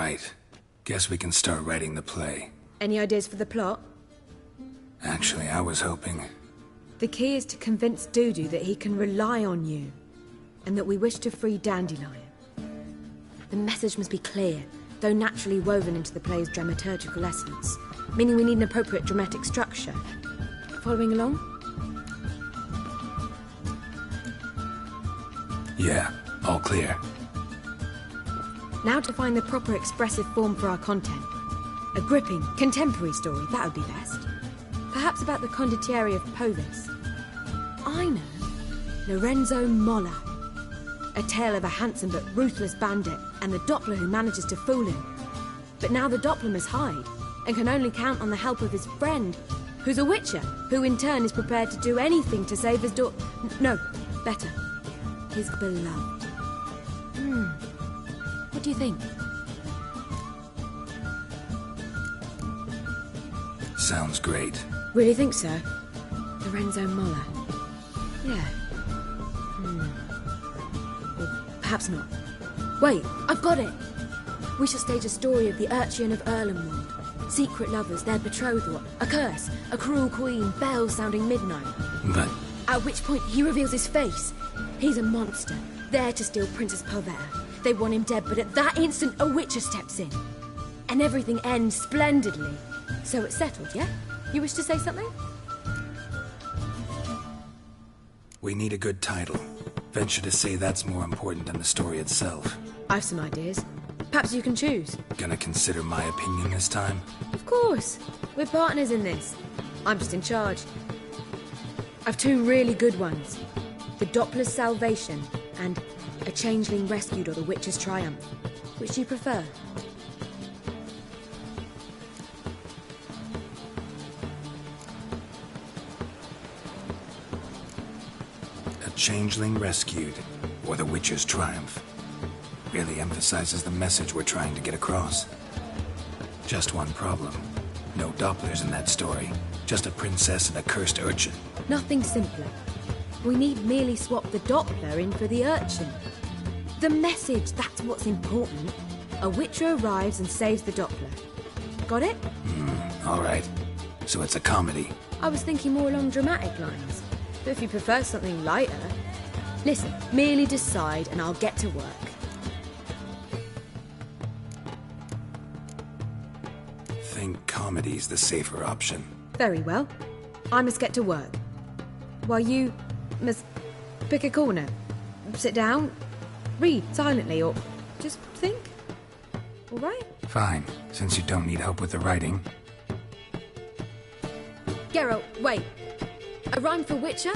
Right. Guess we can start writing the play. Any ideas for the plot? Actually, I was hoping... The key is to convince Dudu that he can rely on you, and that we wish to free Dandelion. The message must be clear, though naturally woven into the play's dramaturgical essence, meaning we need an appropriate dramatic structure. Following along? Yeah, all clear. Now to find the proper expressive form for our content. A gripping, contemporary story, that would be best. Perhaps about the condottieri of Povis. I know. Lorenzo Molla. A tale of a handsome but ruthless bandit and the Doppler who manages to fool him. But now the Doppler must hide and can only count on the help of his friend, who's a witcher, who in turn is prepared to do anything to save his No, better. His beloved. What do you think? Sounds great. Really think so? Lorenzo Molla. Yeah. Or perhaps not. Wait, I've got it! We shall stage a story of the Urchin of Erlenwald. Secret lovers, their betrothal, a curse, a cruel queen, bells sounding midnight. But... At which point he reveals his face. He's a monster, there to steal Princess Pavetta. They want him dead, but at that instant a witcher steps in. And everything ends splendidly. So it's settled, yeah? You wish to say something? We need a good title. Venture to say that's more important than the story itself. I've some ideas. Perhaps you can choose. Gonna consider my opinion this time? Of course. We're partners in this. I'm just in charge. I've two really good ones. The Doppler's Salvation and A Changeling Rescued or The Witcher's Triumph. Which do you prefer? A Changeling Rescued or The Witcher's Triumph. Really emphasizes the message we're trying to get across. Just one problem. No Dopplers in that story. Just a princess and a cursed urchin. Nothing simpler. We need merely swap the Doppler in for the urchin. The message, that's what's important. A witcher arrives and saves the Doppler. Got it? All right. So it's a comedy. I was thinking more along dramatic lines. But if you prefer something lighter... Listen, merely decide and I'll get to work. Think comedy's the safer option. Very well. I must get to work. While you must pick a corner. Sit down, read silently, or just think. All right? Fine, since you don't need help with the writing. Geralt, wait. A rhyme for Witcher?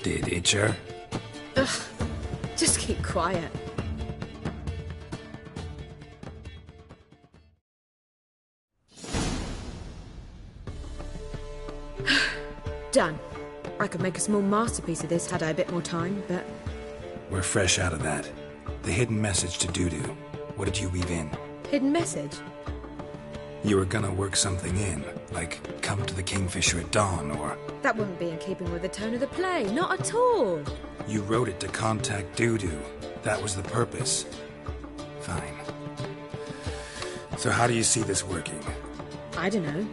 Did Itcher? Ugh, just keep quiet. Done. I could make a small masterpiece of this had I a bit more time, but... We're fresh out of that. The hidden message to Dudu. What did you weave in? Hidden message? You were gonna work something in, like come to the Kingfisher at dawn, or... That wouldn't be in keeping with the tone of the play, not at all. You wrote it to contact Dudu. That was the purpose. Fine. So how do you see this working? I don't know.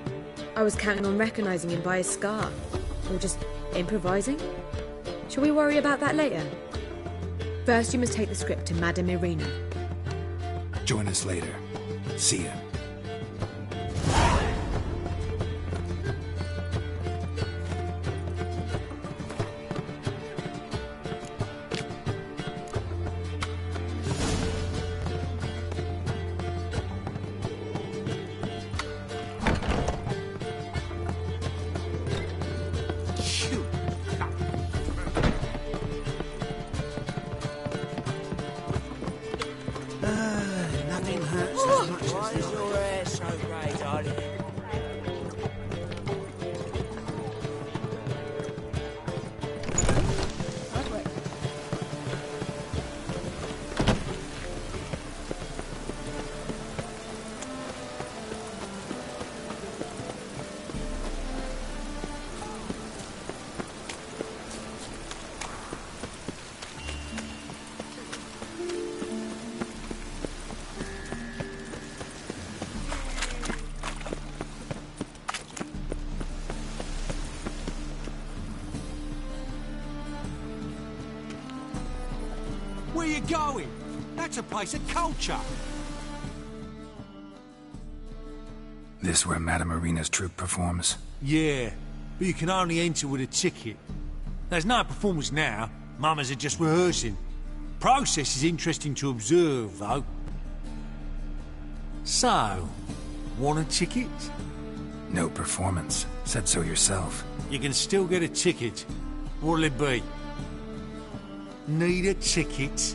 I was counting on recognizing him by his scar. Or just improvising? Shall we worry about that later? First, you must take the script to Madame Irina. Join us later. See ya. Nothing hurts as much as this. Where you going? That's a place of culture. This where Madame Irina's troupe performs? Yeah, but you can only enter with a ticket. There's no performance now. Mamas are just rehearsing. Process is interesting to observe, though. So, want a ticket? No performance. Said so yourself. You can still get a ticket. What'll it be? Need a ticket?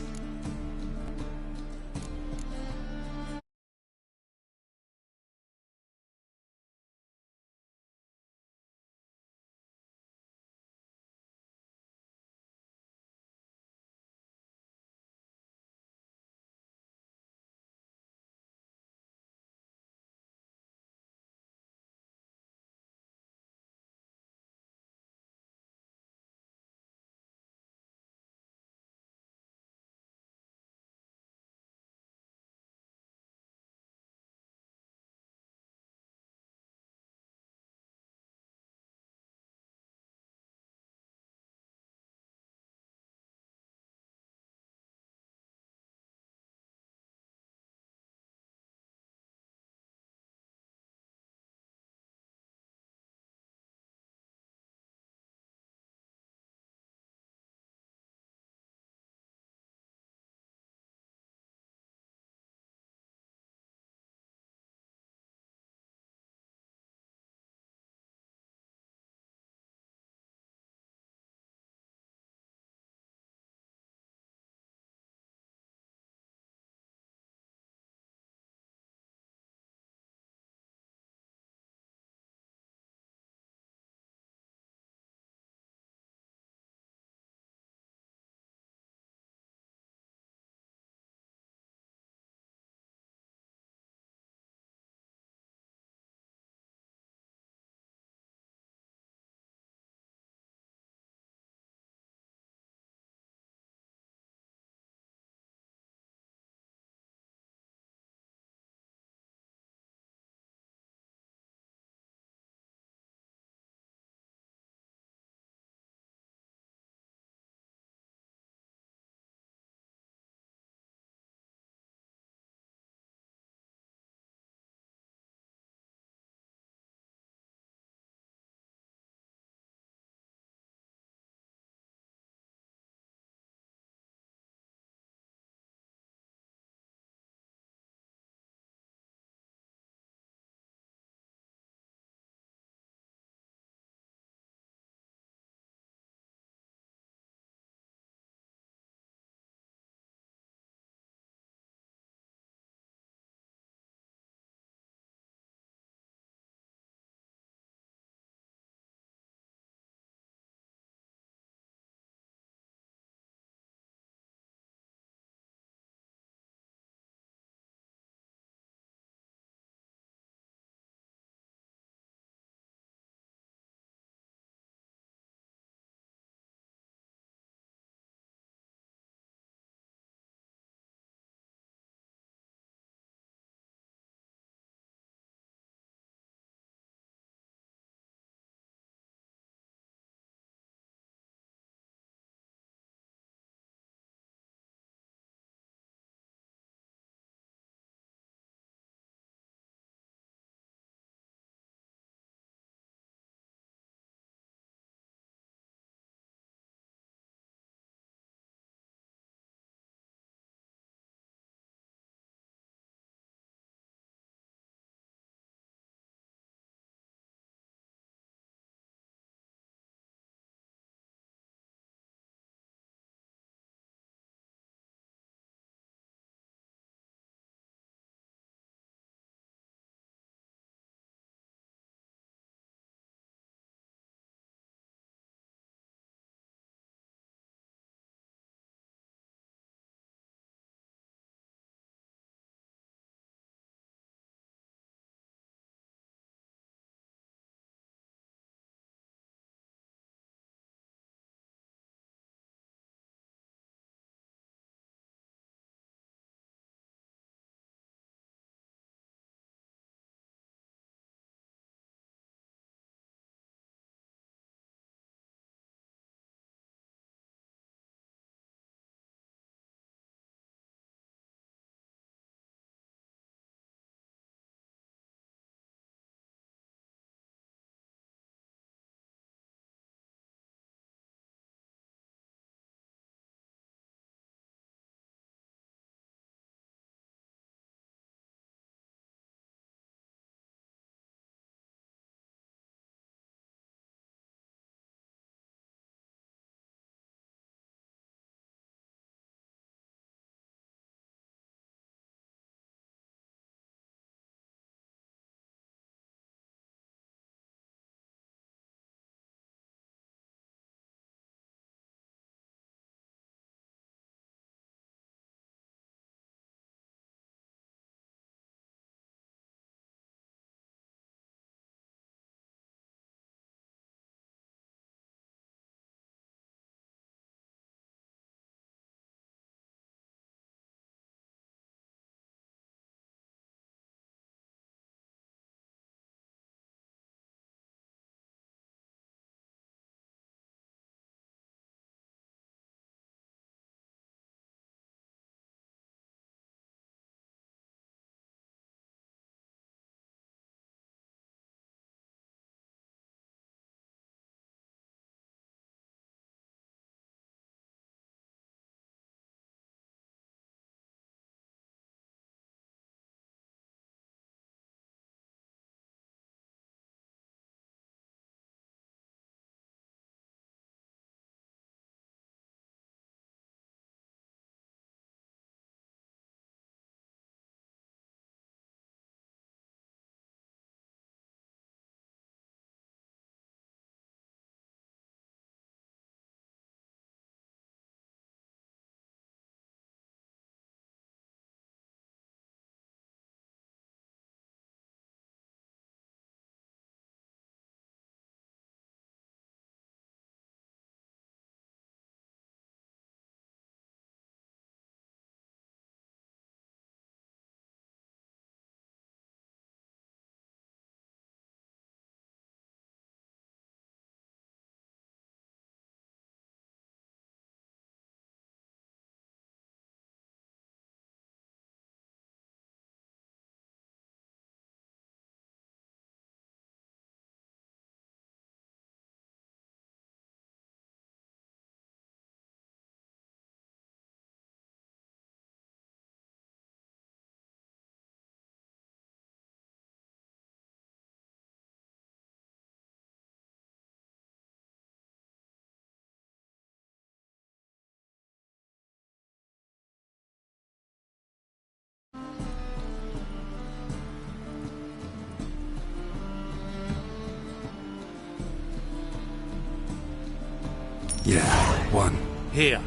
Yeah, one. Here.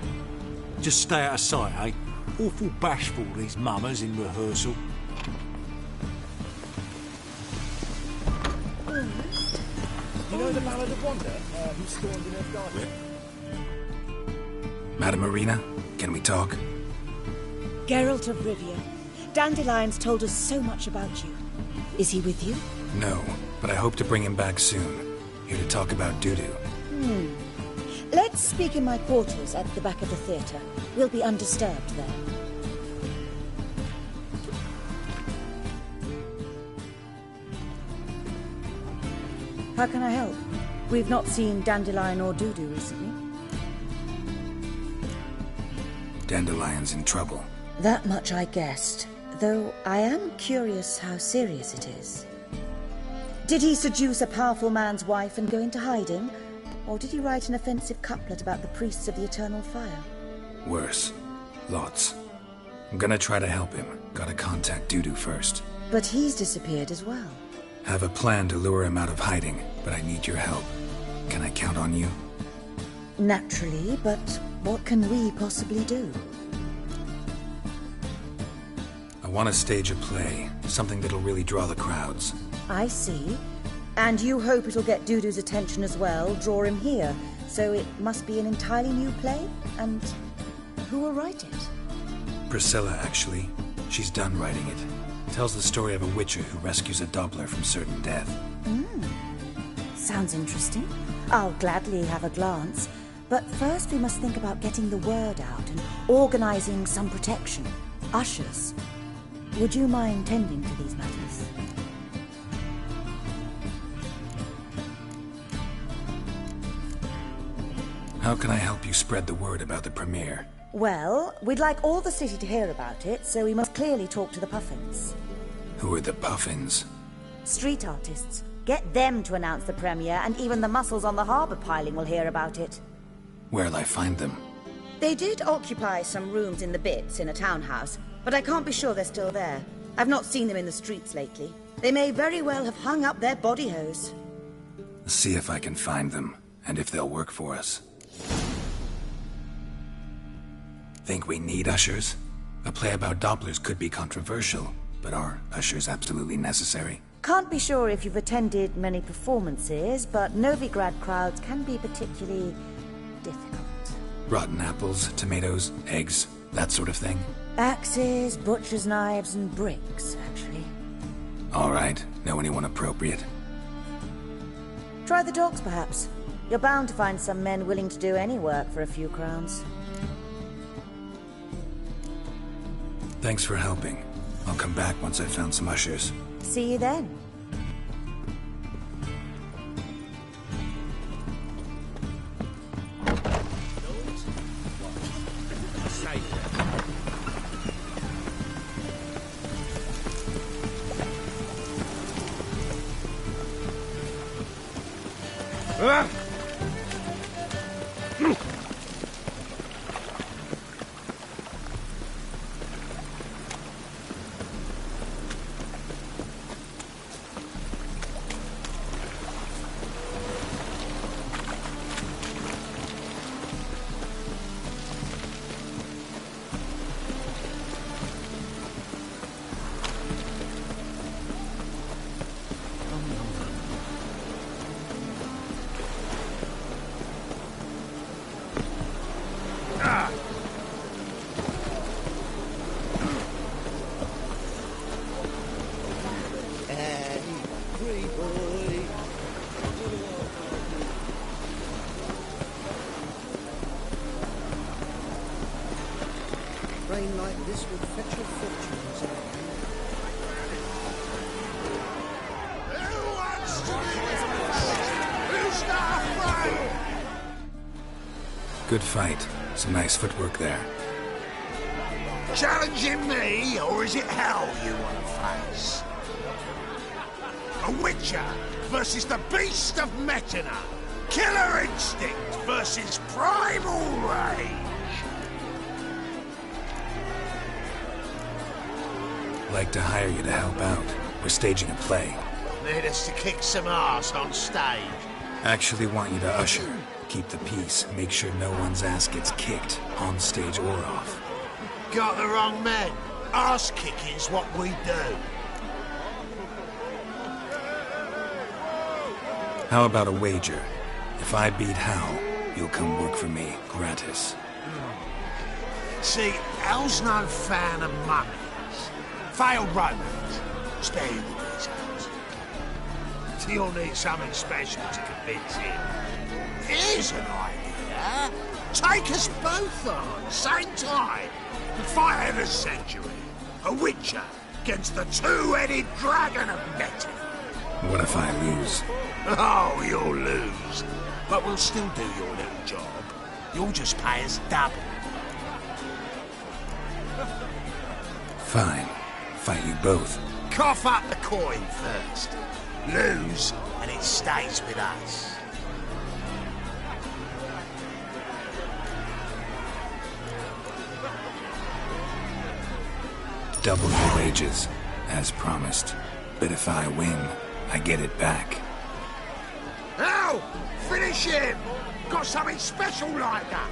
Just stay out of sight, eh? Awful bashful, these mummers in rehearsal. You know the Ballad of Wanda? Who stormed in her garden? Madam Marina, can we talk? Geralt of Rivia. Dandelion's told us so much about you. Is he with you? No, but I hope to bring him back soon. Here to talk about Dudu. Let's speak in my quarters at the back of the theatre. We'll be undisturbed there. How can I help? We've not seen Dandelion or Dudu recently. Dandelion's in trouble. That much I guessed, though I am curious how serious it is. Did he seduce a powerful man's wife and go into hiding? Or did he write an offensive couplet about the priests of the eternal fire? Worse. Lots. I'm gonna try to help him. Gotta contact Dudu first. But he's disappeared as well. Have a plan to lure him out of hiding, but I need your help. Can I count on you? Naturally, but what can we possibly do? I want to stage a play. Something that'll really draw the crowds. I see. And you hope it'll get Dudu's attention as well, draw him here. So it must be an entirely new play? And who will write it? Priscilla, actually. She's done writing it. Tells the story of a witcher who rescues a Doppler from certain death. Sounds interesting. I'll gladly have a glance. But first we must think about getting the word out and organizing some protection. Ushers. Would you mind tending to these matters? How can I help you spread the word about the premiere? Well, we'd like all the city to hear about it, so we must clearly talk to the Puffins. Who are the Puffins? Street artists. Get them to announce the premiere, and even the muscles on the harbour piling will hear about it. Where'll I find them? They did occupy some rooms in the Bits in a townhouse, but I can't be sure they're still there. I've not seen them in the streets lately. They may very well have hung up their body hose. See if I can find them, and if they'll work for us. Think we need ushers? A play about Dopplers could be controversial, but are ushers absolutely necessary? Can't be sure if you've attended many performances, but Novigrad crowds can be particularly difficult. Rotten apples, tomatoes, eggs, that sort of thing? Axes, butcher's knives, and bricks, actually. All right. Know anyone appropriate? Try the dogs, perhaps. You're bound to find some men willing to do any work for a few crowns. Thanks for helping. I'll come back once I've found some ushers. See you then. Rain like this would fetch your fortunes. Who wants to be Who's not afraid? Good fight. Some nice footwork there. Challenging me, or is it hell you want to face? A Witcher versus the Beast of Metina. Killer instinct versus primal rage. Like to hire you to help out. We're staging a play. Need us to kick some ass on stage. Actually want you to usher. Keep the peace. Make sure no one's ass gets kicked, on stage or off. Got the wrong man. Ass kicking's what we do. How about a wager? If I beat Hal, you'll come work for me, gratis. See, Hal's no fan of mummies. Failed romance. Spare you the details. So you'll need something special to convince him. Here's an idea. Take us both on, same time. The fight of the century. A witcher against the two-headed dragon of Metin. What if I lose? Oh, you'll lose. But we'll still do your little job. You'll just pay us double. Fine. Fight you both. Cough up the coin first. Lose, and it stays with us. Double your wages, as promised. But if I win, I get it back. Now, finish him! Got something special like that.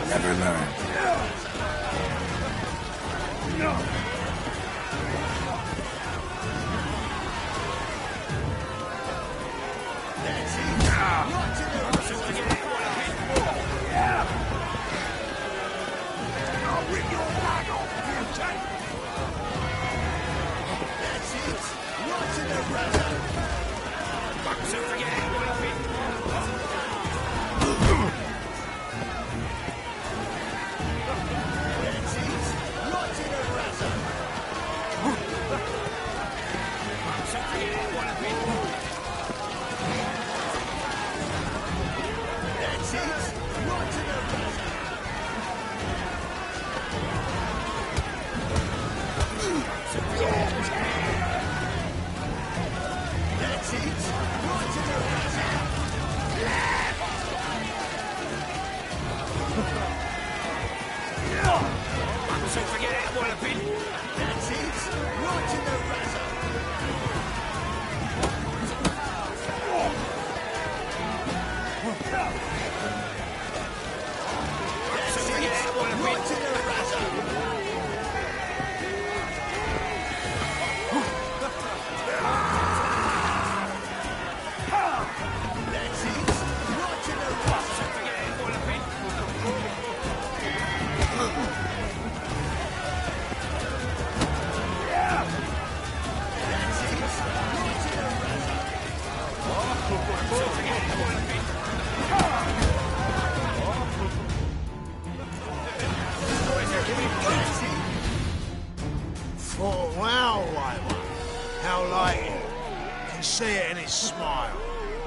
Never learn.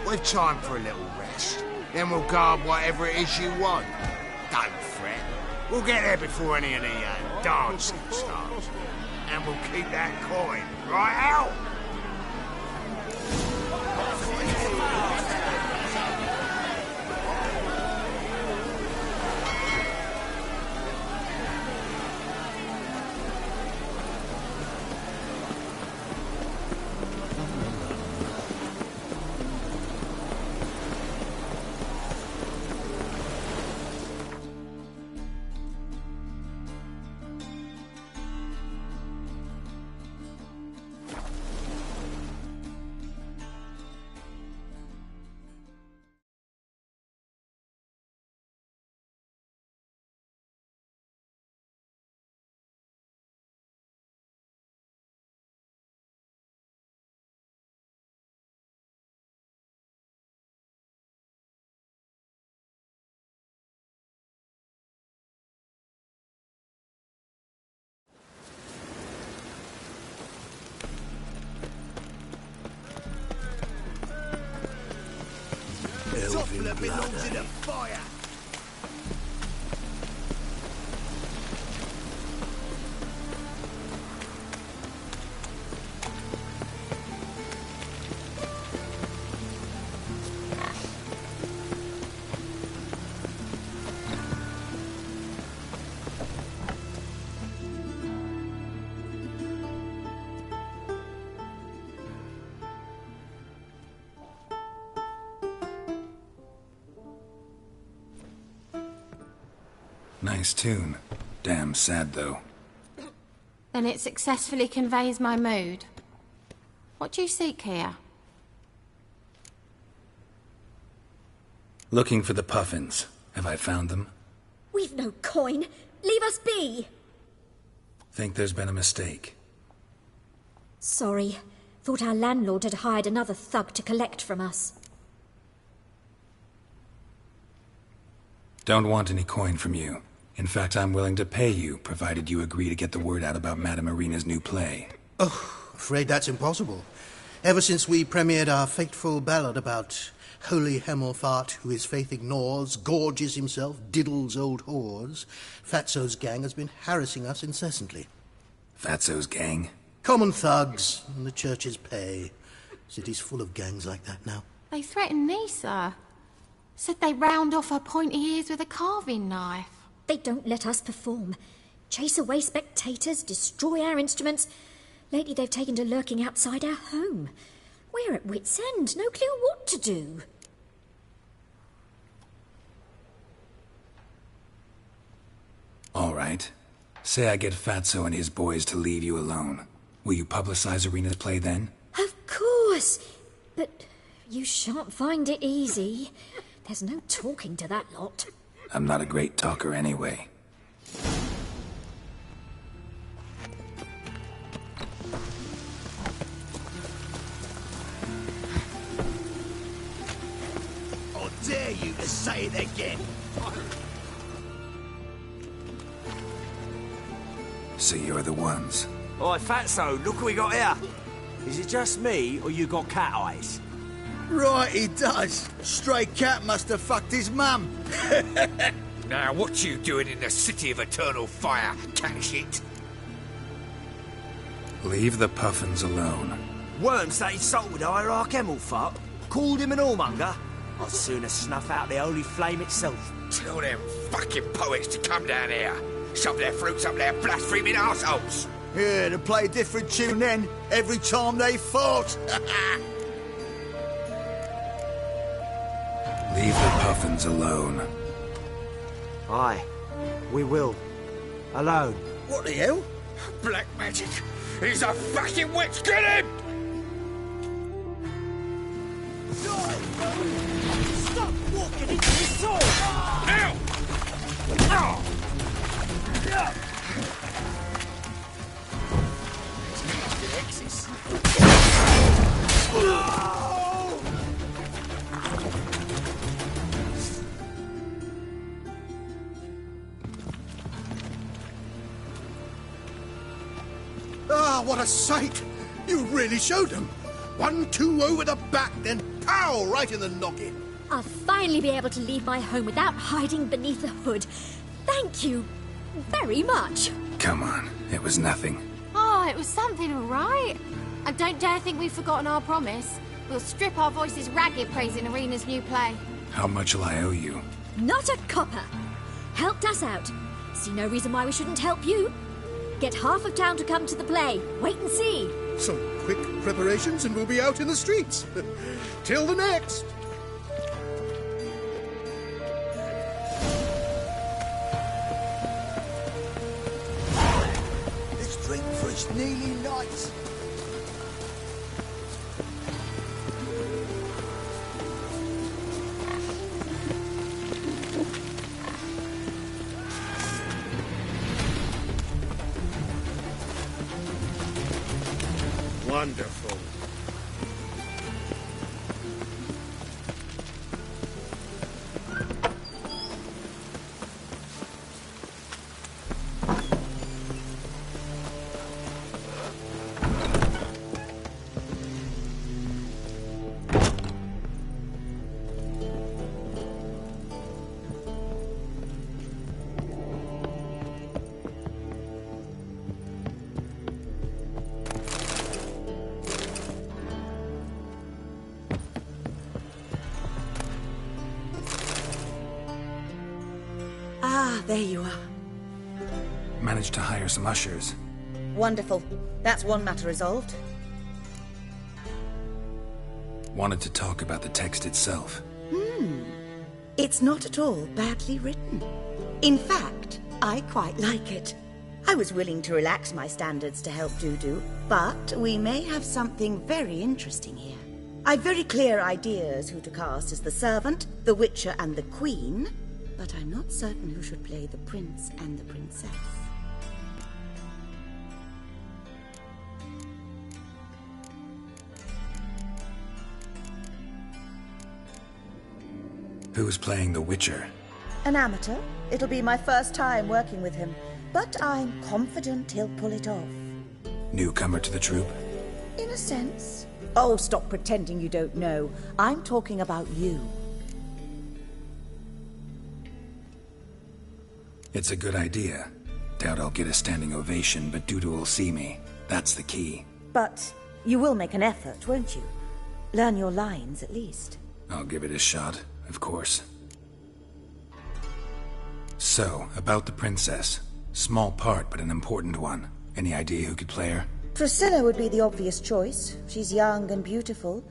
We've time for a little rest. Then we'll guard whatever it is you want. Don't fret. We'll get there before any of the dancing starts. And we'll keep that coin, right out? Toffler belongs in a fire. Nice tune. Damn sad, though. Then it successfully conveys my mood. What do you seek here? Looking for the puffins. Have I found them? We've no coin. Leave us be. Think there's been a mistake. Sorry. Thought our landlord had hired another thug to collect from us. Don't want any coin from you. In fact, I'm willing to pay you, provided you agree to get the word out about Madame Irina's new play. Oh, afraid that's impossible. Ever since we premiered our fateful ballad about holy Hemmelfart, who his faith ignores, gorges himself, diddles old whores, Fatso's gang has been harassing us incessantly. Fatso's gang? Common thugs, and the church's pay. City's full of gangs like that now. They threatened me, sir. Said they round off her pointy ears with a carving knife. They don't let us perform. Chase away spectators, destroy our instruments. Lately they've taken to lurking outside our home. We're at wit's end, no clue what to do. All right. Say I get Fatso and his boys to leave you alone. Will you publicize Irina's play then? Of course. But you shan't find it easy. There's no talking to that lot. I'm not a great talker anyway. I dare you to say it again. So you're the ones. Oi, Fatso, look what we got here. Is it just me, or you got cat eyes? Right, he does. Stray cat must have fucked his mum. Now, what you doing in the City of Eternal Fire, cat shit? Leave the puffins alone. Worms that insulted Hierarch Hemmelfart, called him an whoremonger. I'd sooner snuff out the holy flame itself. Tell them fucking poets to come down here. Shove their fruits up their blaspheming arseholes. Yeah, to play a different tune then, every time they fought. Leave the puffins alone. Aye, we will. Alone. What the hell? Black magic. He's a fucking witch. Get him! Stop walking into his soul! Now! Oh! Ah, what a sight! You really showed them. 1-2 over the back, then pow, right in the noggin. I'll finally be able to leave my home without hiding beneath the hood. Thank you very much. Come on, it was nothing. Oh, it was something, all right. And don't dare think we've forgotten our promise. We'll strip our voices ragged praising Irina's new play. How much will I owe you? Not a copper. Helped us out. See no reason why we shouldn't help you. Get half of town to come to the play. Wait and see. Some quick preparations and we'll be out in the streets. Till the next. Let's drink for it's nearly night. Wonderful. Ah, there you are. Managed to hire some ushers. Wonderful. That's one matter resolved. Wanted to talk about the text itself. It's not at all badly written. In fact, I quite like it. I was willing to relax my standards to help Dudu, but we may have something very interesting here. I've very clear ideas who to cast as the servant, the Witcher and the Queen, but I'm not certain who should play the prince and the princess. Who's playing the Witcher? An amateur. It'll be my first time working with him, but I'm confident he'll pull it off. Newcomer to the troupe? In a sense. Oh, stop pretending you don't know. I'm talking about you. It's a good idea. Doubt I'll get a standing ovation, but Dudu will see me. That's the key. But you will make an effort, won't you? Learn your lines, at least. I'll give it a shot, of course. So, about the princess. Small part, but an important one. Any idea who could play her? Priscilla would be the obvious choice. She's young and beautiful.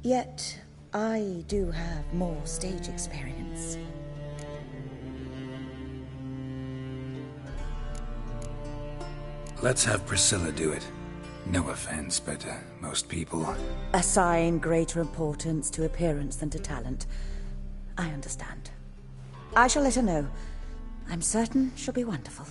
Yet, I do have more stage experience. Let's have Priscilla do it. No offense, but most people... Assign greater importance to appearance than to talent. I understand. I shall let her know. I'm certain she'll be wonderful.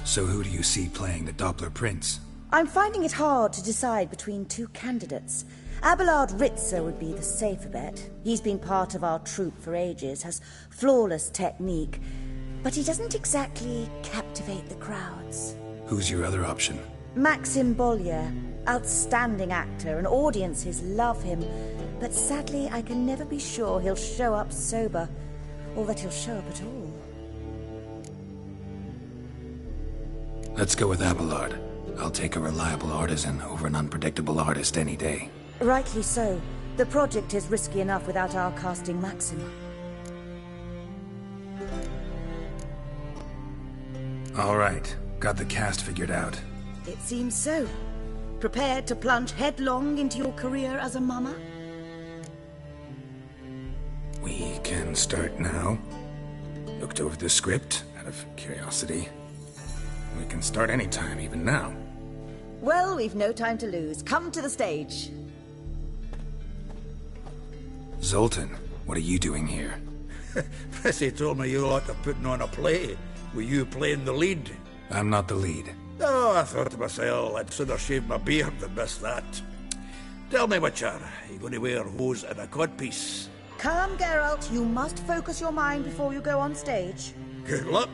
So who do you see playing the Doppler Prince? I'm finding it hard to decide between two candidates. Abelard Ritzer would be the safer bet. He's been part of our troupe for ages, has flawless technique, but he doesn't exactly captivate the crowds. Who's your other option? Maxim Bollier, outstanding actor, and audiences love him. But sadly, I can never be sure he'll show up sober, or that he'll show up at all. Let's go with Abelard. I'll take a reliable artisan over an unpredictable artist any day. Rightly so. The project is risky enough without our casting Maxim. All right. Got the cast figured out. It seems so. Prepared to plunge headlong into your career as a mama? We can start now. Looked over the script, out of curiosity. We can start anytime, even now. Well, we've no time to lose. Come to the stage. Zoltan, what are you doing here? Prissy told me you like to putting on a play. Were you playing the lead? I'm not the lead. Oh, I thought to myself, I'd sooner shave my beard than miss that. Tell me, Witcher, are you going to wear hose and a codpiece? Calm, Geralt. You must focus your mind before you go on stage. Good luck.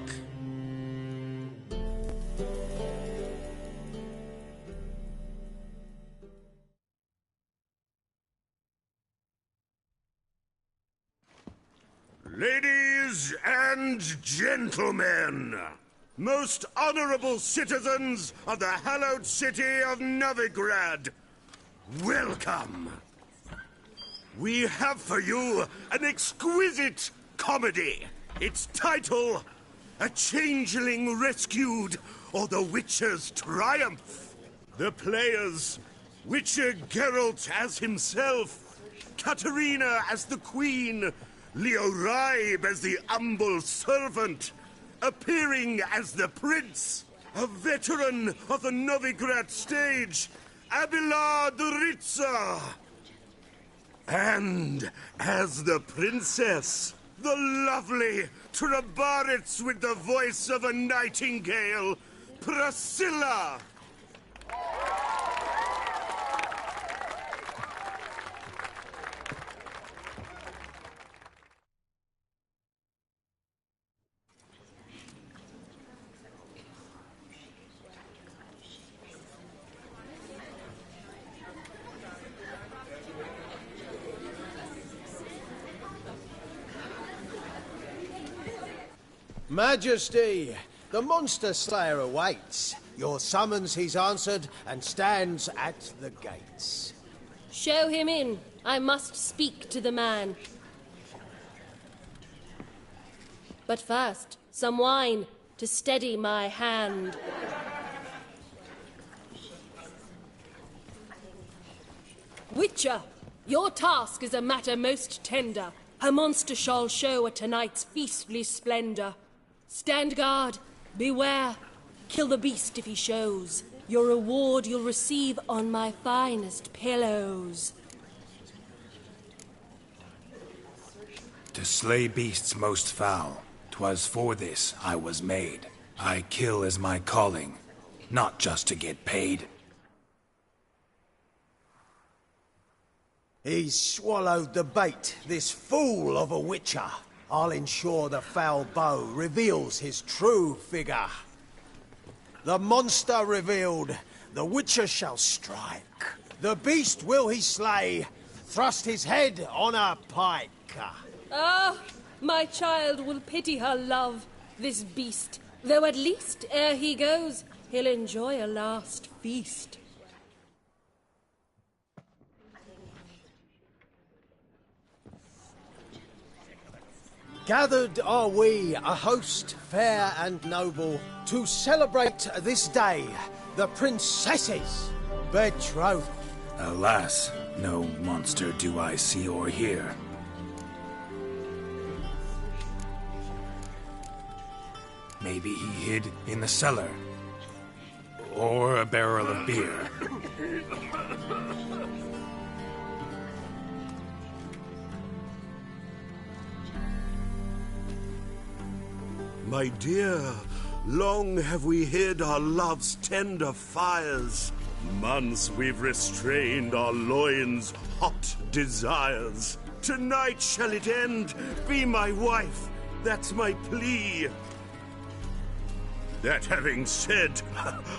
Ladies and gentlemen, most honorable citizens of the hallowed city of Novigrad, welcome. We have for you an exquisite comedy. Its title, A Changeling Rescued, or The Witcher's Triumph. The players, Witcher Geralt as himself, Katerina as the Queen, Leo Raib as the humble servant, appearing as the prince, a veteran of the Novigrad stage, Abelard Ritzer. And as the princess, the lovely Trabaritz with the voice of a nightingale, Priscilla. Majesty, the monster slayer awaits. Your summons he's answered and stands at the gates. Show him in. I must speak to the man. But first, some wine to steady my hand. Witcher, your task is a matter most tender. a monster shall show at tonight's feastly splendor. Stand guard, beware, kill the beast if he shows. Your reward you'll receive on my finest pillows. To slay beasts most foul, 'twas for this I was made. I kill as my calling, not just to get paid. He's swallowed the bait, this fool of a witcher. I'll ensure the foul bow reveals his true figure. The monster revealed, the witcher shall strike. The beast will he slay, thrust his head on a pike. Ah, my child will pity her love, this beast. Though at least, ere he goes, he'll enjoy a last feast. Gathered are we, a host fair and noble, to celebrate this day, the princess's betrothal. Alas, no monster do I see or hear. Maybe he hid in the cellar. Or a barrel of beer. My dear, long have we hid our love's tender fires. Months we've restrained our loins' hot desires. Tonight shall it end, be my wife, that's my plea. That having said,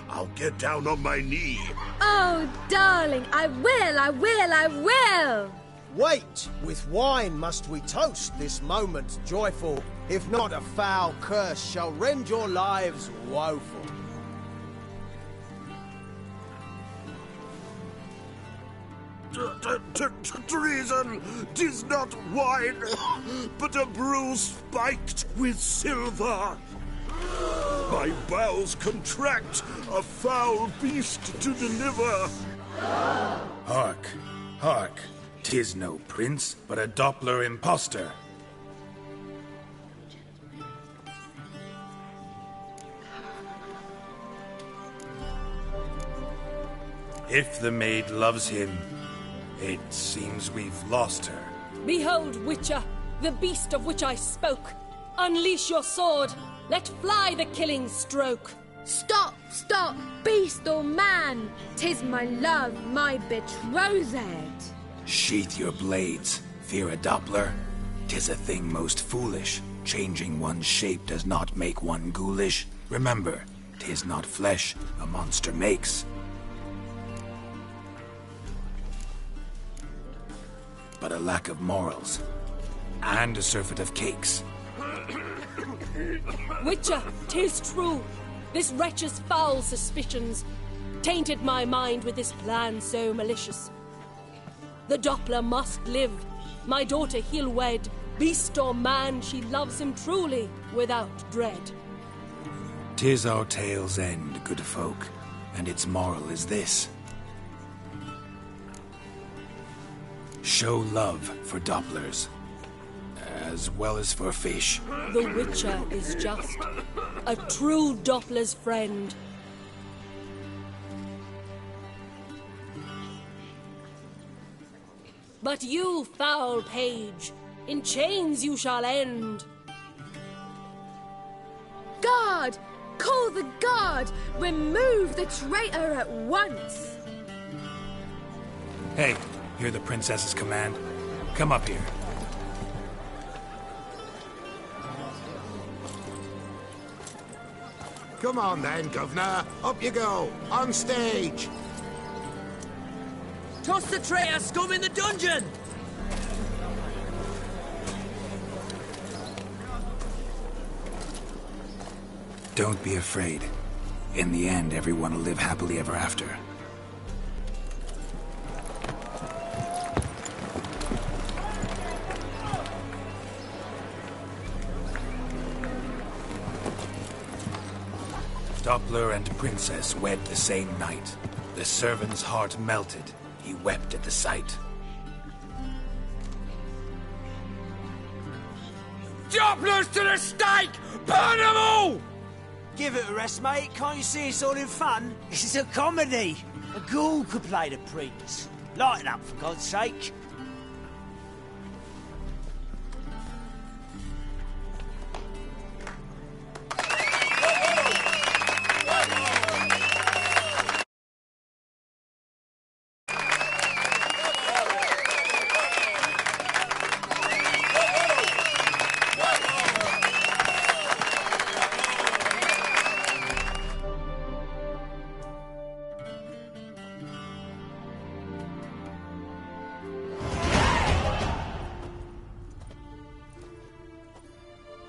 I'll get down on my knee. Oh, darling, I will! Wait, with wine must we toast this moment joyful. If not, a foul curse shall rend your lives woeful. Treason! 'Tis not wine, but a brew spiked with silver. My bowels contract, a foul beast to deliver. Hark, hark. 'Tis no prince, but a Doppler impostor. If the maid loves him, it seems we've lost her. Behold, Witcher, the beast of which I spoke. Unleash your sword. Let fly the killing stroke. Stop, stop, beast or man! 'Tis my love, my betrothed. Sheath your blades, fear a Doppler. 'Tis a thing most foolish. Changing one's shape does not make one ghoulish. Remember, 'tis not flesh a monster makes. But a lack of morals, and a surfeit of cakes. Witcher, 'tis true. This wretch's foul suspicions tainted my mind with this plan so malicious. The Doppler must live. My daughter he'll wed. Beast or man, she loves him truly, without dread. 'Tis our tale's end, good folk, and its moral is this. Show love for Dopplers, as well as for fish. The Witcher is just a true Doppler's friend. But you, foul page, in chains you shall end. Guard! Call the guard! Remove the traitor at once! Hey, hear the princess's command? Come up here. Come on then, Governor. Up you go. On stage. Toss the traitor scum in the dungeon! Don't be afraid. In the end, everyone will live happily ever after. Doppler and Princess wed the same night. The servant's heart melted. He wept at the sight. Dopplers to the stake! Burn them all! Give it a rest, mate. Can't you see it's all in fun? This is a comedy. A ghoul could play the priest. Lighten up, for God's sake.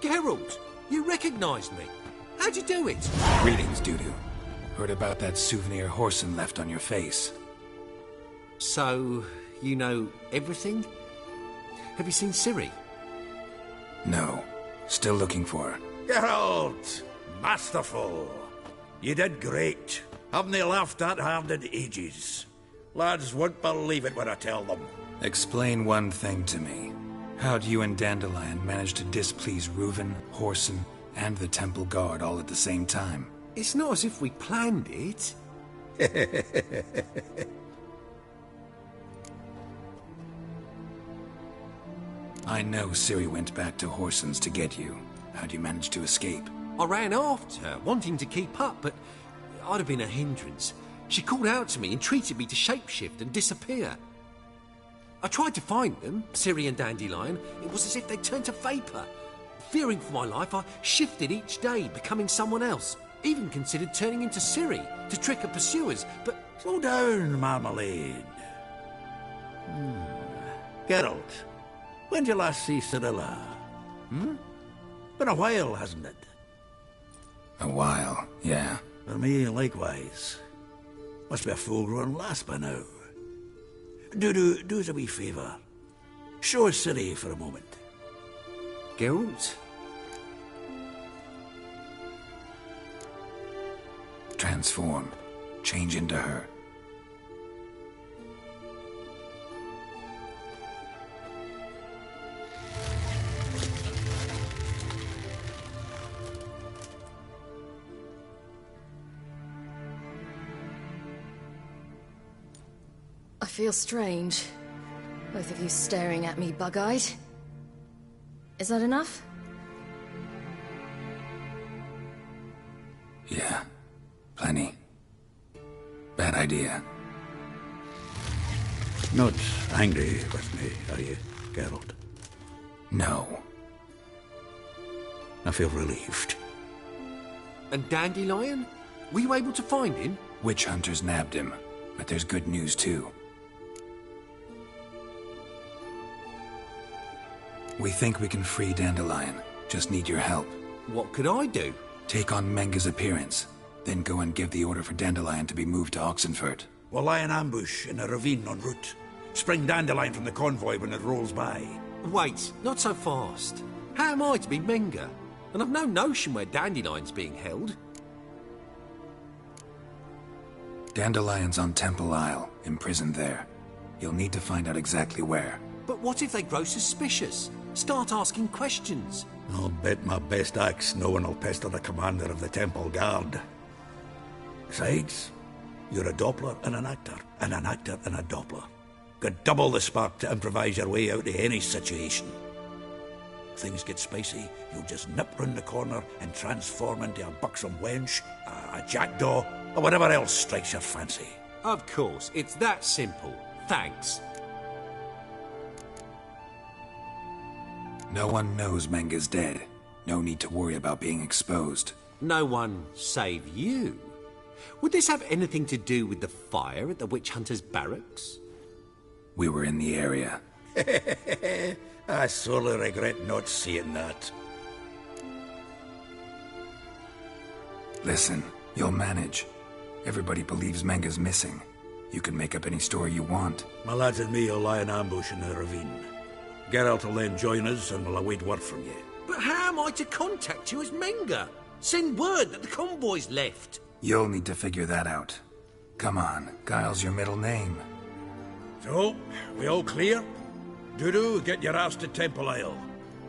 Geralt, you recognised me. How'd you do it? Greetings, Dudu. Heard about that souvenir Horson left on your face. So, you know everything? Have you seen Ciri? No. Still looking for her. Geralt! Masterful! You did great. Haven't they laughed that hard in ages? Lads won't believe it when I tell them. Explain one thing to me. How'd you and Dandelion manage to displease Reuven, Horson, and the Temple Guard all at the same time? It's not as if we planned it. I know Ciri went back to Horson's to get you. How'd you manage to escape? I ran after her, wanting to keep up, but I'd have been a hindrance. She called out to me, entreated me to shapeshift and disappear. I tried to find them, Ciri and Dandelion. It was as if they turned to vapour. Fearing for my life, I shifted each day, becoming someone else. Even considered turning into Ciri to trick her pursuers, but... Slow down, Marmalade. Geralt, when did you last see Cirilla? Been a while, hasn't it? A while, yeah. For me, likewise. Must be a full-grown lass by now. Do us a wee favour. Show us Ciri for a moment. Geralt? Transform. Change into her. I feel strange. Both of you staring at me bug-eyed. Is that enough? Yeah. Plenty. Bad idea. Not angry with me, are you, Geralt? No. I feel relieved. And Dandelion? Were you able to find him? Witch hunters nabbed him, but there's good news too. We think we can free Dandelion. Just need your help. What could I do? Take on Menga's appearance, then go and give the order for Dandelion to be moved to Oxenfurt. We'll lie in ambush in a ravine en route. Spring Dandelion from the convoy when it rolls by. Wait, not so fast. How am I to be Menga? And I've no notion where Dandelion's being held. Dandelion's on Temple Isle, imprisoned there. You'll need to find out exactly where. But what if they grow suspicious? Start asking questions. I'll bet my best axe no one will pester the commander of the Temple Guard. Besides, you're a Doppler and an actor and a Doppler. Got double the spark to improvise your way out of any situation. If things get spicy, you'll just nip round the corner and transform into a buxom wench, a jackdaw, or whatever else strikes your fancy. Of course, it's that simple. Thanks. No one knows Menga's dead. No need to worry about being exposed. No one save you? Would this have anything to do with the fire at the witch hunters' barracks? We were in the area. I sorely regret not seeing that. Listen, you'll manage. Everybody believes Menga's missing. You can make up any story you want. My lads and me will lie in ambush in the ravine. Geralt will then join us and we'll await word from you. But how am I to contact you as Menga? Send word that the convoy's left. You'll need to figure that out. Come on, Guile's your middle name. So, we all clear? Dudu, get your ass to Temple Isle.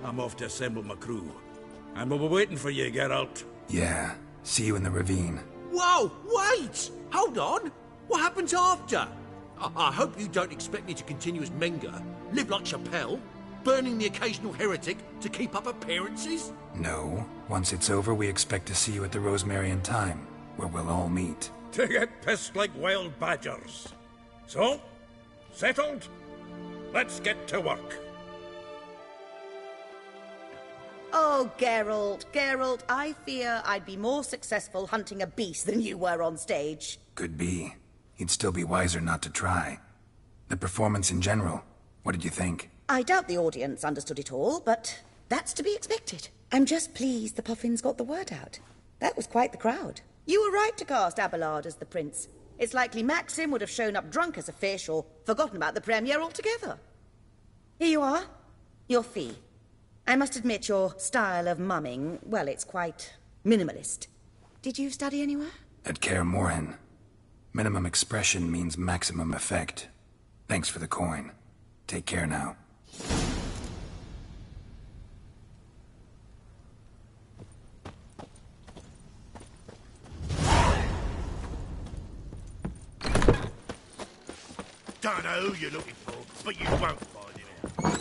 I'm off to assemble my crew. And we'll be waiting for you, Geralt. Yeah, see you in the ravine. Whoa, wait! Hold on! What happens after? I hope you don't expect me to continue as Menger, live like Chappelle, burning the occasional heretic to keep up appearances? No. Once it's over, we expect to see you at the Rosemary and Thyme, where we'll all meet. To get pissed like wild badgers. So, settled? Let's get to work. Oh, Geralt, I fear I'd be more successful hunting a beast than you were on stage. Could be. You'd still be wiser not to try. The performance in general, what did you think? I doubt the audience understood it all, but that's to be expected. I'm just pleased the Puffins got the word out. That was quite the crowd. You were right to cast Abelard as the prince. It's likely Maxim would have shown up drunk as a fish or forgotten about the premiere altogether. Here you are. Your fee. I must admit your style of mumming, well, it's quite minimalist. Did you study anywhere? At Kaer Morhen. Minimum expression means maximum effect. Thanks for the coin. Take care now. Don't know who you're looking for, but you won't find him out.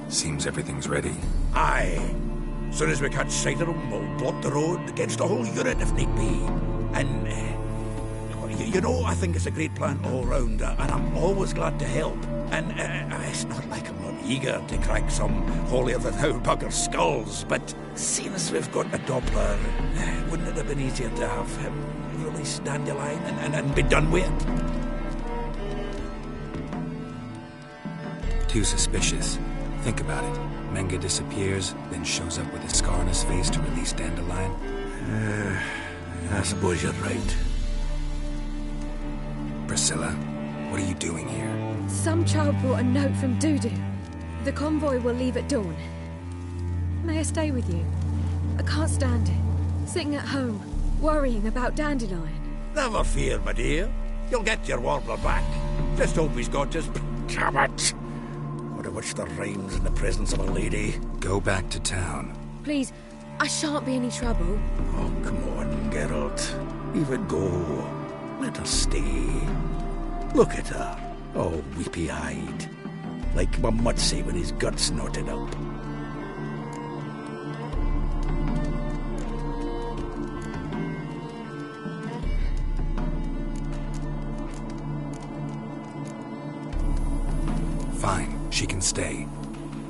Seems everything's ready. Aye. Soon as we catch sight of them, we'll block the road against the whole unit if need be. And, you know, I think it's a great plan all round, and I'm always glad to help. And it's not like I'm not eager to crack some holier-than-thou bugger's skulls, but seeing as we've got a Doppler, wouldn't it have been easier to have him release Dandelion and be done with it? Too suspicious. Think about it. Menga disappears, then shows up with a scar on his face to release Dandelion. I suppose you're right. Priscilla, what are you doing here? Some child brought a note from Dudu. The convoy will leave at dawn. May I stay with you? I can't stand it. Sitting at home, worrying about Dandelion. Never fear, my dear. You'll get your warbler back. Just hope he's got his... Damn it! Would have wished the rhymes in the presence of a lady. Go back to town. Please, I shan't be any trouble. Oh, come on, Geralt. Leave it go. Let her stay. Look at her, all weepy-eyed. Like my Mutsy with his guts knotted up. Fine, she can stay.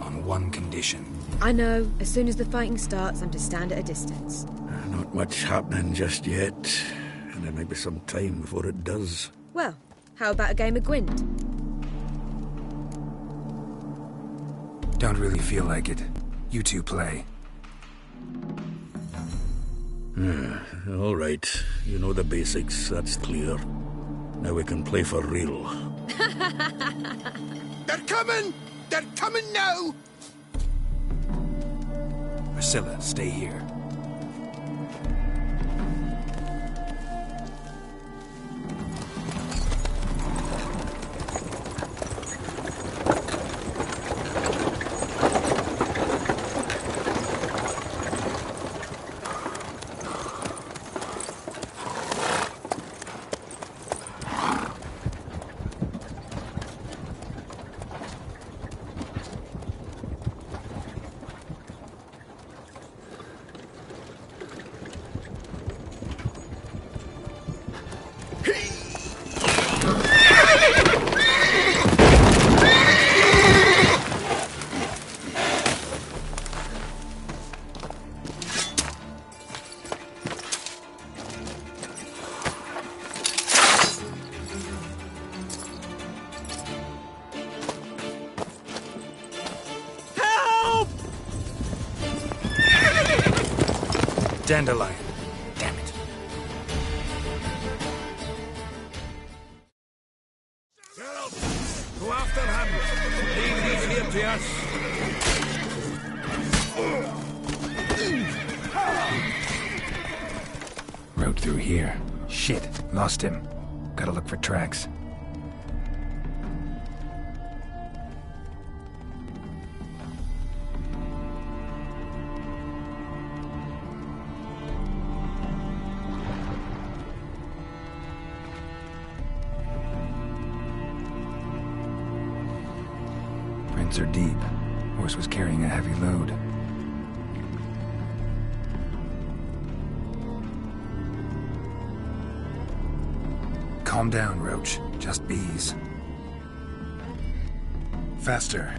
On one condition. I know, as soon as the fighting starts, I'm to stand at a distance. Not much happening just yet. And there may be some time before it does. Well, how about a game of Gwent? Don't really feel like it. You two play. All right. You know the basics, that's clear. Now we can play for real. They're coming! They're coming now! Priscilla, stay here. Dandelion. Damn it. Gerald, go after him. Leave these here to us. Rode through here. Shit, lost him. Gotta look for tracks. Prints are deep. Horse was carrying a heavy load. Calm down, Roach. Just bees. Faster.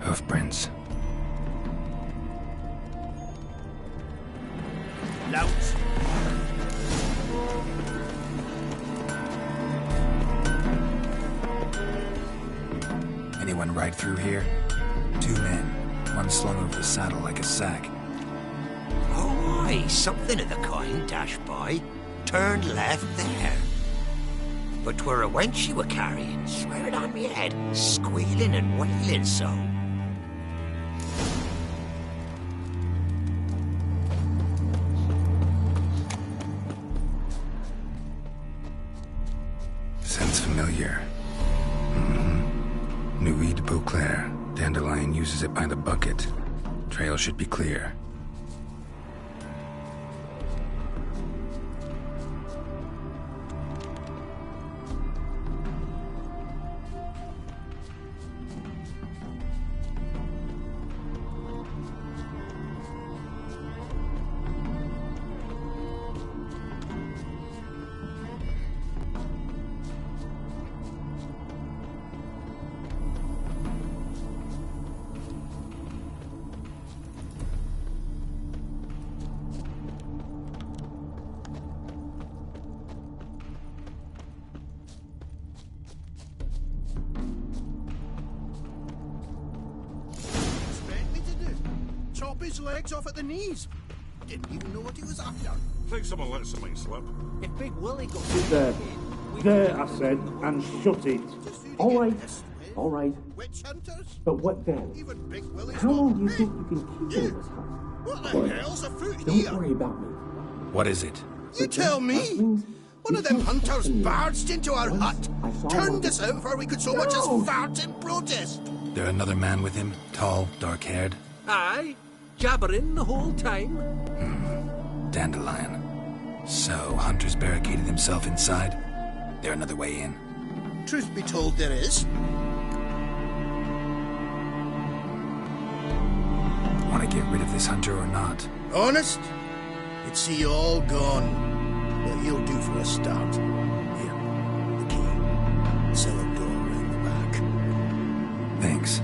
Hoofprints. Louts. Anyone ride through here? 2 men. One slung over the saddle like a sack. Oh, aye, something of the kind dashed by. Turned left there. But 'twere a wench she were carrying, swear it on me head, squealing and wailing so. Sounds familiar. Nuit de Beauclair. Dandelion uses it by the bucket. Trail should be clear. Chop his legs off at the knees. Didn't even know what he was after. Think someone let something slip. If Big Willie got Sit there. There, I said, and shut it. All right. All right. Witch hunters? But what then? Even Big Willie's How long not do you free. think you can keep in this house? What the Quiet. hell's afoot Don't here? worry about me. What is it? You tell me. One of them hunters barged into our hut, turned us out before we could so much as fart in protest. There another man with him? Tall, dark-haired? Aye, jabbering the whole time. Dandelion. So, Hunter's barricaded himself inside? There another way in? Truth be told, there is. Want to get rid of this Hunter or not? Honest? You'd see you all gone. But he'll do for a start. Here, the key. Cellar door round the back. Thanks.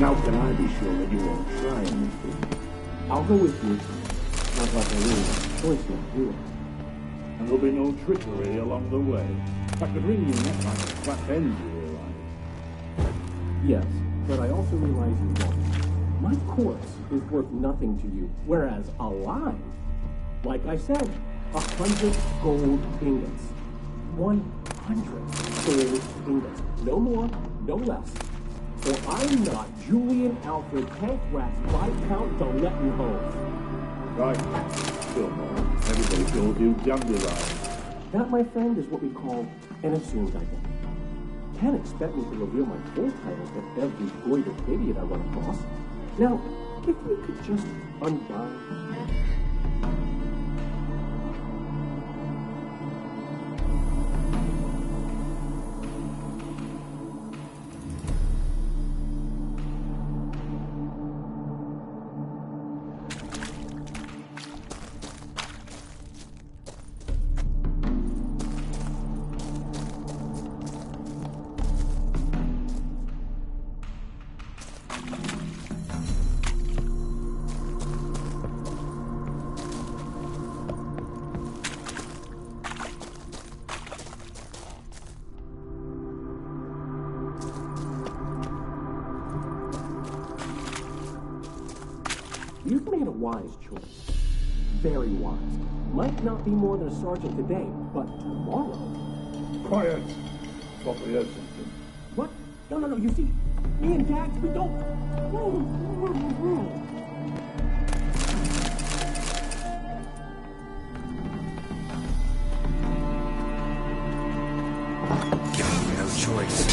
And how can I be sure that you won't try anything? I'll go with you. Not like I really have a choice now, do I? And there'll be no trickery along the way. I could wring your neck like a flat end, you realize? Yes, but I also realize you won't. My corpse is worth nothing to you, whereas alive, like I said, 100 gold ingots. 100 gold ingots. No more, no less. For I'm not Julian Alfred Pancras Viscount de Lettenhove. Right. Still more. Everybody calls you Dandelion. That, my friend, is what we call an assumed identity. Can't expect me to reveal my full title to every goited idiot I run across. Now, if we could just unbind... You've made a wise choice. Very wise. Might not be more than a sergeant today, but tomorrow... Quiet! Thought we heard something. What? No, you see, me and Dax, we don't... No choice.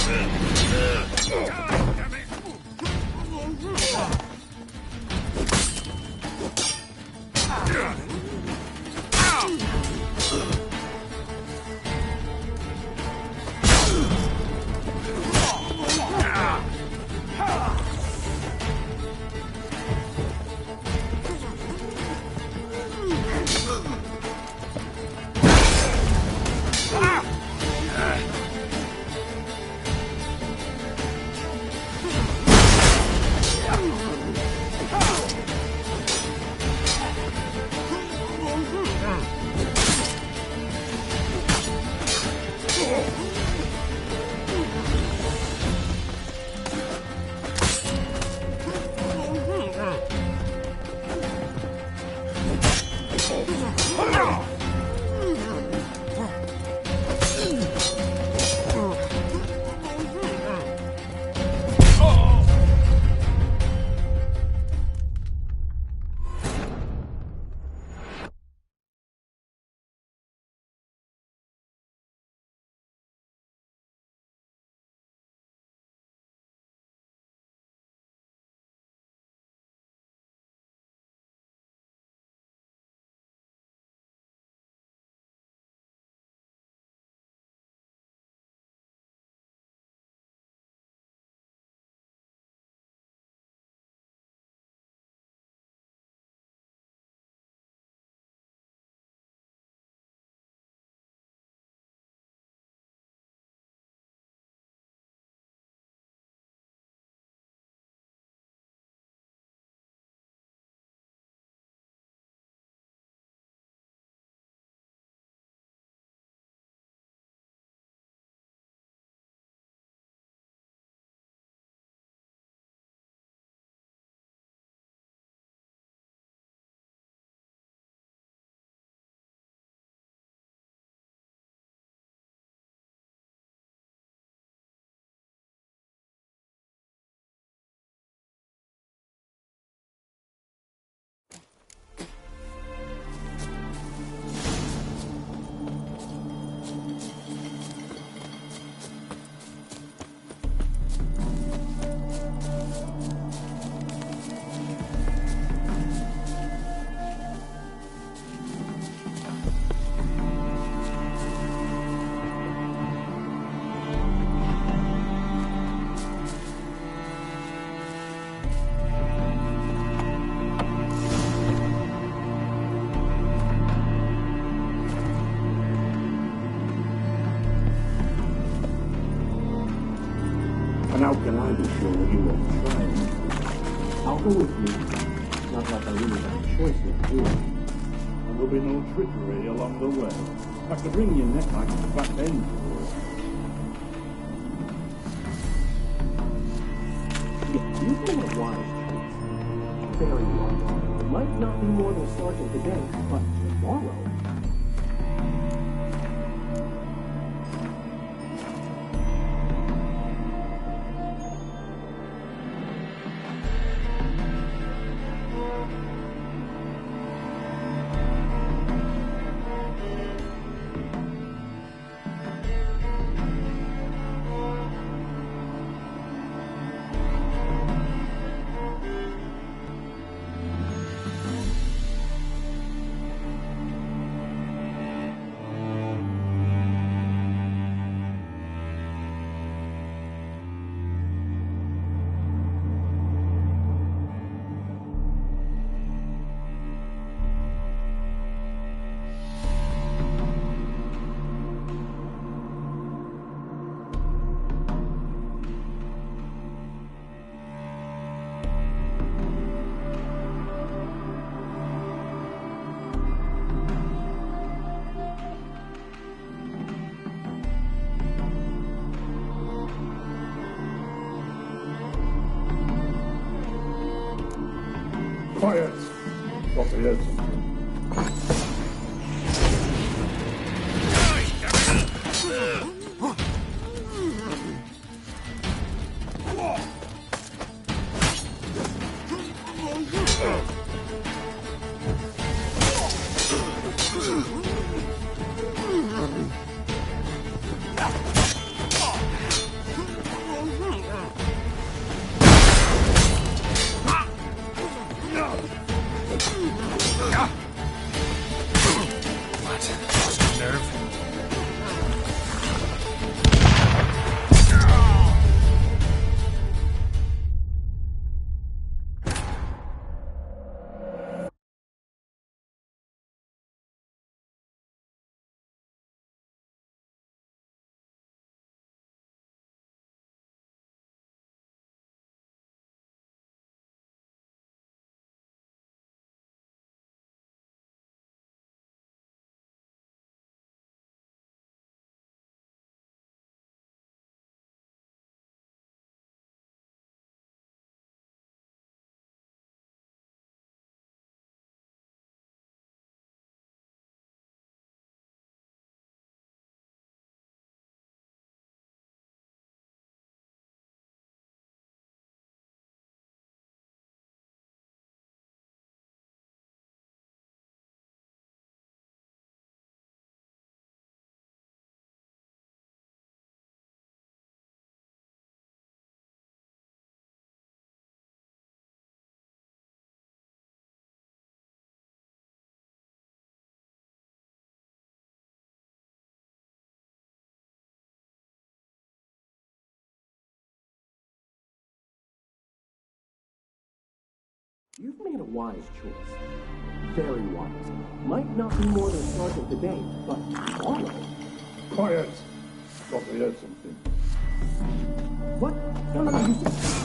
And how can I be sure that you won't try anything? I'll go with you. Not like I really have a choice here, do I? And there'll be no trickery along the way. I could wring your neck like a fat end. You've been a wise choice. Very wise. Might not be more than a sergeant today, but tomorrow. Quiet! Thought they heard something. You've made a wise choice. Very wise. Might not be more than a sergeant today, but tomorrow. Quiet! Thought they heard something. What? No, you...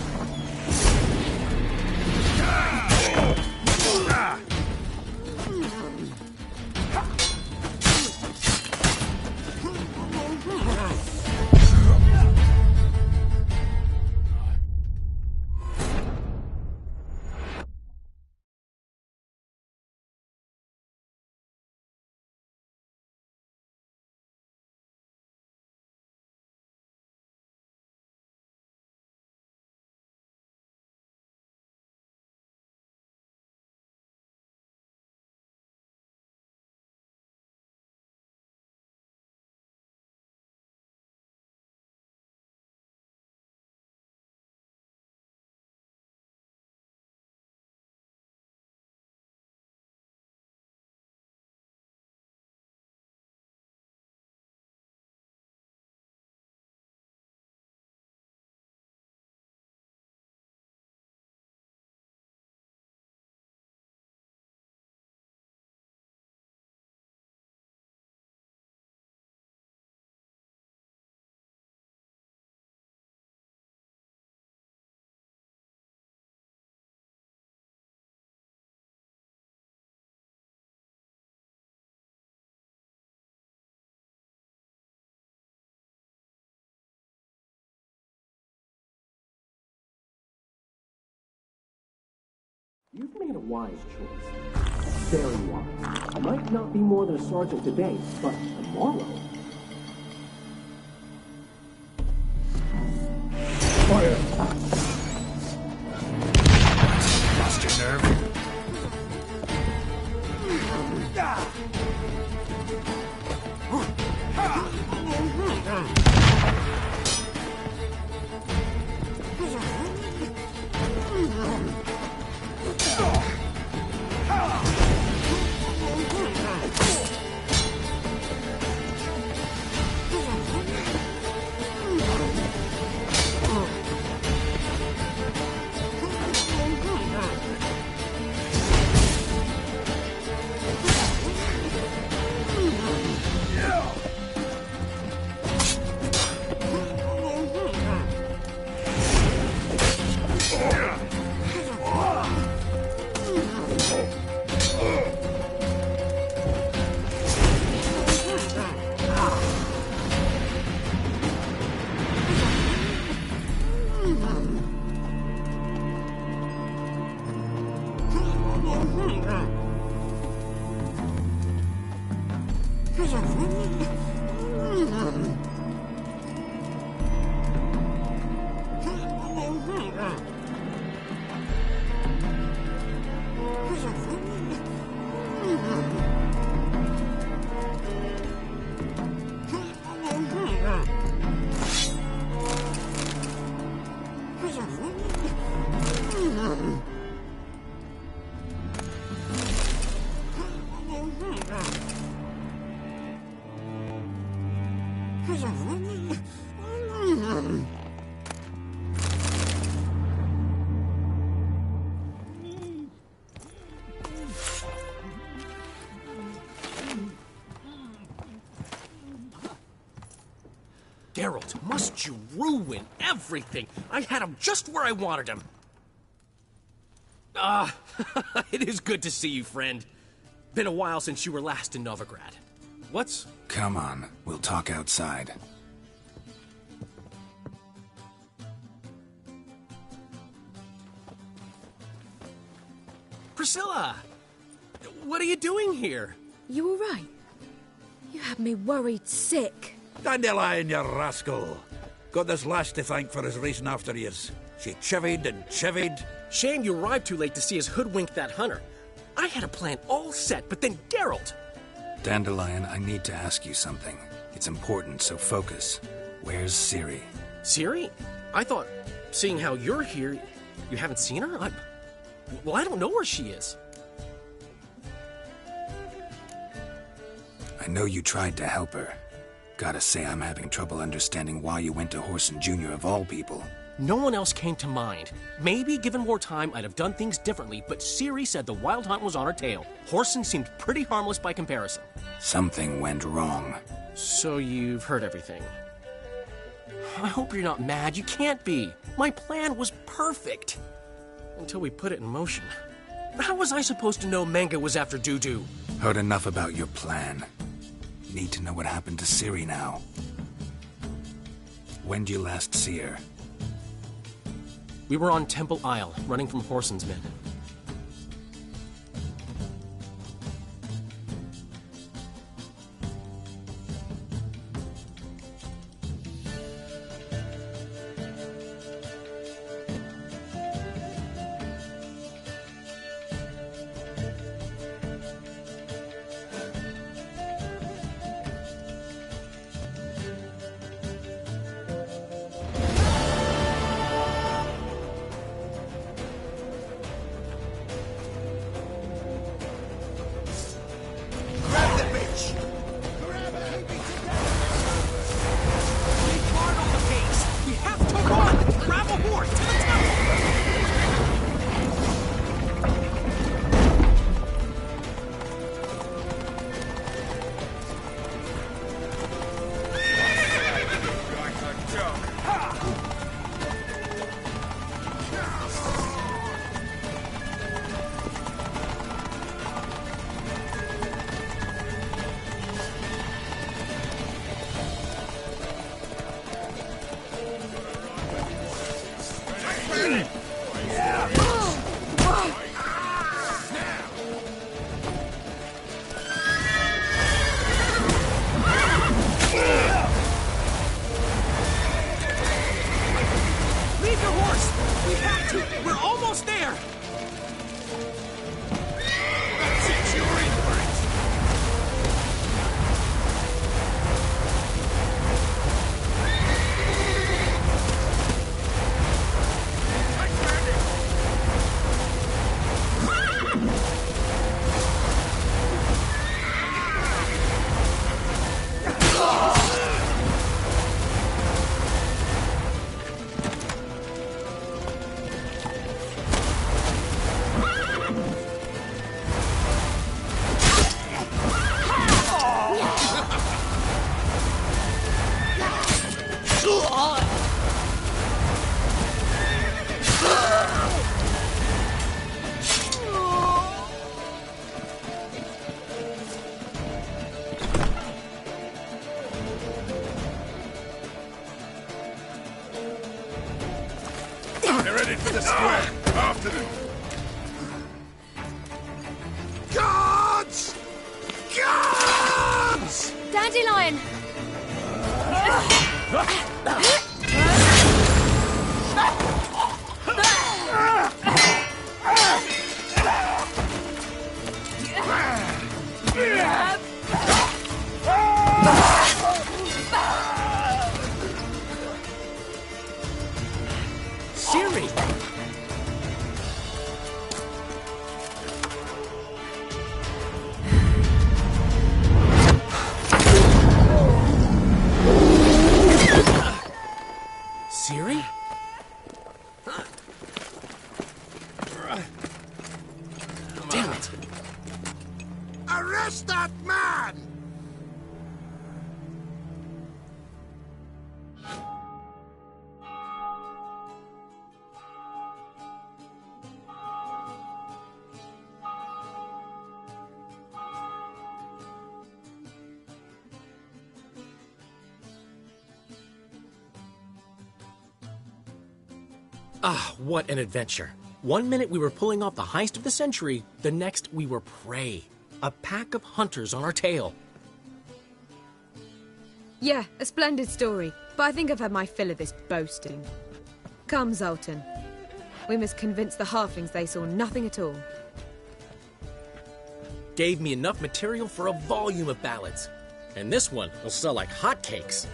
You've made a wise choice. Very wise. I might not be more than a sergeant today, but tomorrow... Fire! Lost your nerve? Geralt, must you ruin everything? I had him just where I wanted him. It is good to see you, friend. Been a while since you were last in Novigrad. What's... Come on, we'll talk outside. Priscilla! What are you doing here? You all right? You had me worried sick. Dandelion, you rascal! Got this lass to thank for his racing after yous. She chivied and chivied. Shame you arrived too late to see us hoodwink that hunter. I had a plan all set, but then Geralt... Dandelion, I need to ask you something. It's important, so focus. Where's Ciri? Ciri? I thought, seeing how you're here, you haven't seen her? Well, I don't know where she is. I know you tried to help her. Gotta say, I'm having trouble understanding why you went to Whoreson Jr. of all people. No one else came to mind. Maybe, given more time, I'd have done things differently, but Ciri said the Wild Hunt was on her tail. Whoreson seemed pretty harmless by comparison. Something went wrong. So you've heard everything. I hope you're not mad. You can't be. My plan was perfect. Until we put it in motion. How was I supposed to know Manga was after Dudu? Heard enough about your plan. Need to know what happened to Ciri now. When did you last see her? We were on Temple Isle, running from Whoreson's men. Save your horse! We have to! We're almost there! That's it, you're in for it! They're headed for the square. After them. Guards! Guards! Dandelion! Siri! Siri? Damn it! Arrest that man! Ah, what an adventure. One minute we were pulling off the heist of the century, the next we were prey. A pack of hunters on our tail. Yeah, a splendid story, but I think I've had my fill of this boasting. Come, Zoltan. We must convince the halflings they saw nothing at all. Gave me enough material for a volume of ballads. And this one will sell like hotcakes.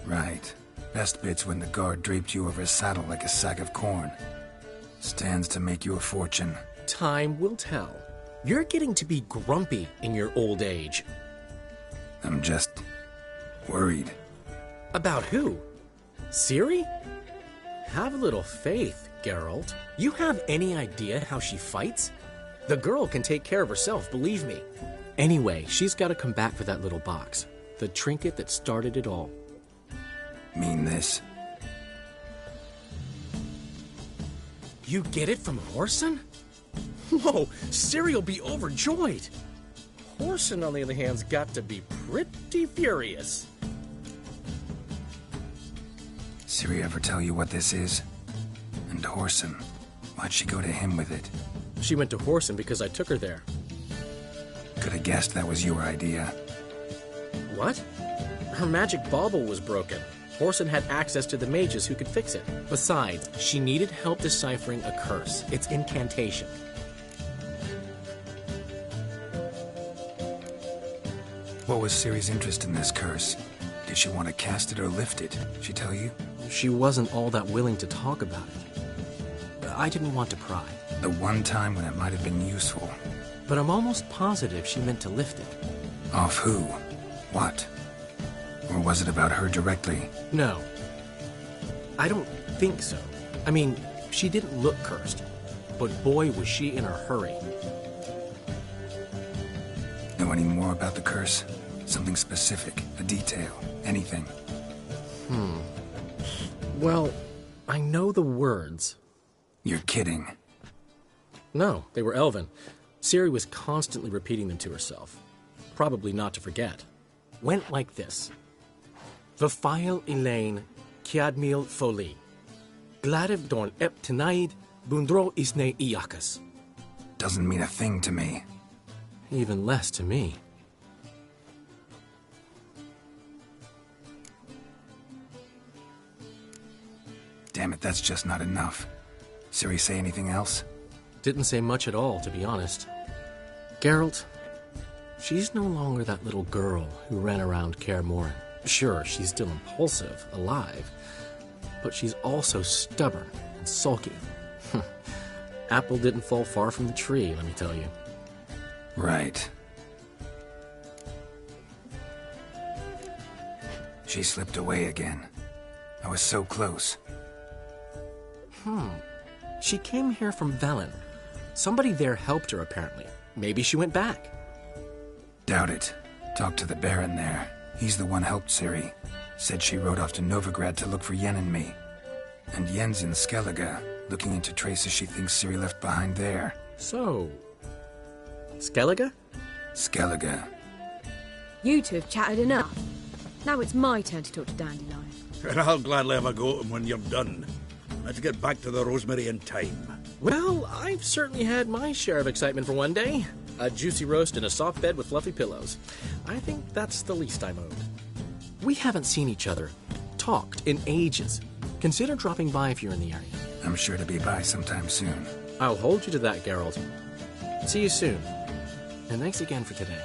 Right. Best bit's when the guard draped you over his saddle like a sack of corn. Stands to make you a fortune. Time will tell. You're getting to be grumpy in your old age. I'm just worried. About who? Ciri? Have a little faith, Geralt. You have any idea how she fights? The girl can take care of herself, believe me. Anyway, she's got to come back for that little box. The trinket that started it all. Mean this? You get it from Whoreson? Whoa, Ciri'll be overjoyed. Whoreson, on the other hand's got to be pretty furious. Ciri ever tell you what this is? And Whoreson, why'd she go to him with it? She went to Whoreson because I took her there. Could have guessed that was your idea. What? Her magic bauble was broken. Whoreson had access to the mages who could fix it. Besides, she needed help deciphering a curse. It's incantation. What was Ciri's interest in this curse? Did she want to cast it or lift it? She tell you? She wasn't all that willing to talk about it. I didn't want to pry. The one time when it might have been useful. But I'm almost positive she meant to lift it. Off who? What? Or was it about her directly? No. I don't think so. I mean, she didn't look cursed. But boy, was she in a hurry. Know any more about the curse? Something specific, a detail, anything? Well, I know the words. You're kidding. No, they were Elven. Ciri was constantly repeating them to herself. Probably not to forget. Went like this. Vafile Elaine, Kiadmil Foli. Gladev Dorn Ep Tenaid, Bundro Isne Iakas. Doesn't mean a thing to me. Even less to me. but that's just not enough. Ciri say anything else? Didn't say much at all, to be honest. Geralt, she's no longer that little girl who ran around Kaer Morhen. Sure, she's still impulsive, alive, but she's also stubborn and sulky. Apple didn't fall far from the tree, let me tell you. Right. She slipped away again. I was so close. She came here from Velen. Somebody there helped her, apparently. Maybe she went back. Doubt it. Talked to the Baron there. He's the one helped Ciri. Said she rode off to Novigrad to look for Yen and me. And Yen's in Skellige, looking into traces she thinks Ciri left behind there. So... Skellige? Skellige. You two have chatted enough. Now it's my turn to talk to Dandelion. And I'll gladly have a go at him when you're done. Let's get back to the Rosemary in time. Well, I've certainly had my share of excitement for one day. A juicy roast in a soft bed with fluffy pillows. I think that's the least I'm owed. We haven't seen each other, talked in ages. Consider dropping by if you're in the area. I'm sure to be by sometime soon. I'll hold you to that, Geralt. See you soon. And thanks again for today.